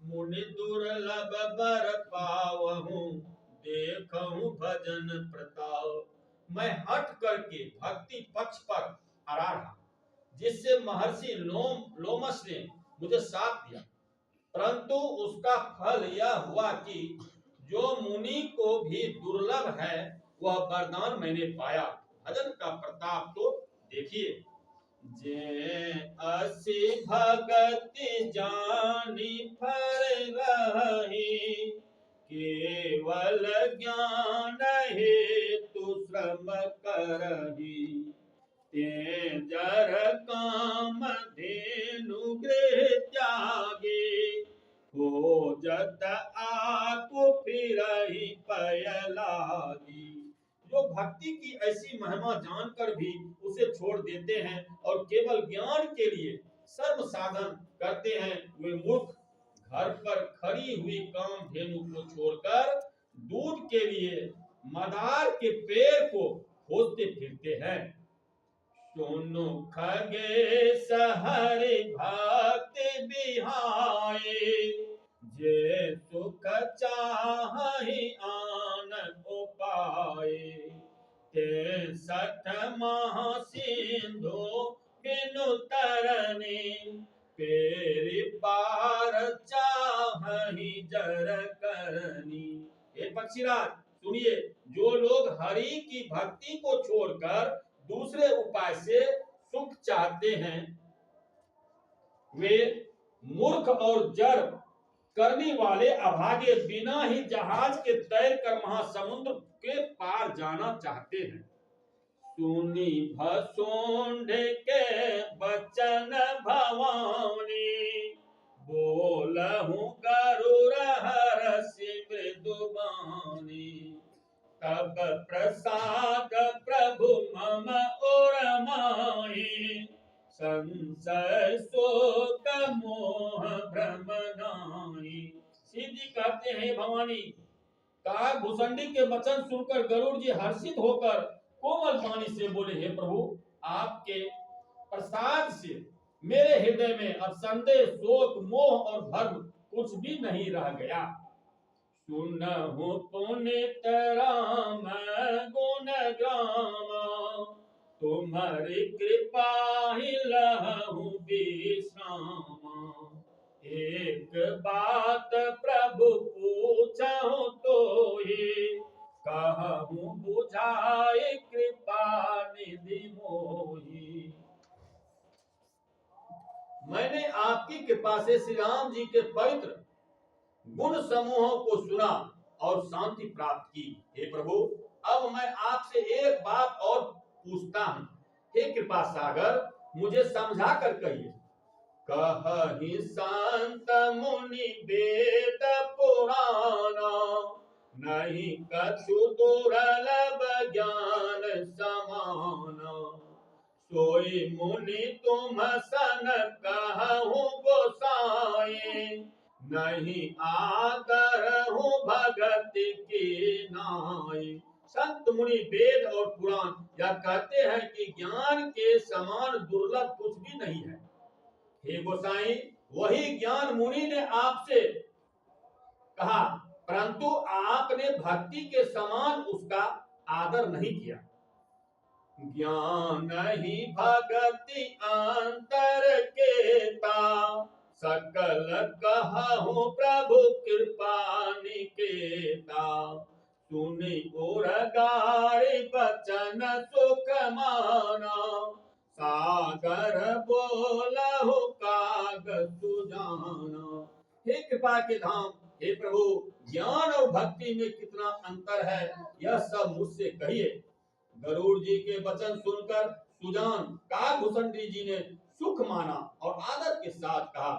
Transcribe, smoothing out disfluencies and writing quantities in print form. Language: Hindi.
मुनि दुर्लभ बर पावहूँ, देखहूँ भजन प्रताप। मैं हट करके भक्ति पक्ष पर अड़ा रहा, जिससे महर्षि लोमस ने मुझे साथ दिया, परंतु उसका फल यह हुआ कि जो मुनि को भी दुर्लभ है वह वरदान मैंने पाया। भजन का प्रताप तो देखिए। जे असी भगति जानी फल रही, केवल ज्ञान हेतु श्रम करही। ते जर काम धेनु गृह त्यागे, खोजत आपु फिरहि पय लागी। जो भक्ति की ऐसी महिमा जानकर भी उसे छोड़ देते हैं और केवल ज्ञान के लिए सर्व साधन करते हैं, वे मूर्ख घर पर खड़ी हुई कामधेनु को छोड़कर दूध के लिए मदार के पेड़ को खोजते फिरते हैं। सुनु खगेश हरि भक्ति बिहाए, जे सुख चाहि आन उपाय। ते सठ महासिंधु बिनु तरनी, पेरि पार चाहि जर करनी। हे पक्षीराज सुनिए, जो लोग हरि की भक्ति को छोड़कर दूसरे उपाय से सुख चाहते हैं, वे मूर्ख और जड़ करने वाले अभागे बिना ही जहाज के तैर कर महासमुद्र के पार जाना चाहते हैं। सुनी भसुंड के बचन भवानी, बोलहु गरुड़ हरषि मृदुबानी। तब प्रसाद प्रभु मम ओर माहि, संशय शोक मोह भ्रम नाहि। शिव जी कहते हैं, भवानी काग भुसंडी के वचन सुनकर गरुड़ जी हर्षित होकर कोमल वाणी से बोले, हे प्रभु, आपके प्रसाद से मेरे हृदय में अब संदेह शोक मोह और भ्रम कुछ भी नहीं रह गया। सुनहु पुनीत राम गुण ग्राम, तुम्हारी कृपा ही लहु विश्राम। एक बात प्रभु पूछहु तोहि, कहूँ बुझाए कृपा निधि मोहि। मैंने आपकी कृपा से श्री राम जी के पवित्र गुण समूहों को सुना और शांति प्राप्त की। हे प्रभु, अब मैं आपसे एक बात और पूछता हूँ। हे कृपा सागर, मुझे समझा कर कहिए। कहि संत मुनि वेद पुराना, नहीं कछु दुर्लभ ज्ञान समाना। सोई मुनि तुम सन कहूँ गोसाई, नहीं आदर हूँ भगति की नाई। संत मुनि वेद और पुराण यह कहते हैं कि ज्ञान के समान दुर्लभ कुछ भी नहीं है। हे गोसाई, वही ज्ञान मुनि ने आपसे कहा, परंतु आपने भक्ति के समान उसका आदर नहीं किया। ज्ञान ही भगति अंतर केता, सकल कहूँ प्रभु कृपा निकेता। सुनि उर गारी बचन सुख माना, सागर बोलहु काग सुजाना। हे कृपा के धाम, हे प्रभु, ज्ञान और भक्ति में कितना अंतर है, यह सब मुझसे कहिए। गरुड़ जी के वचन सुनकर सुजान काग भुसंडी जी ने सुख माना और आदर के साथ कहा,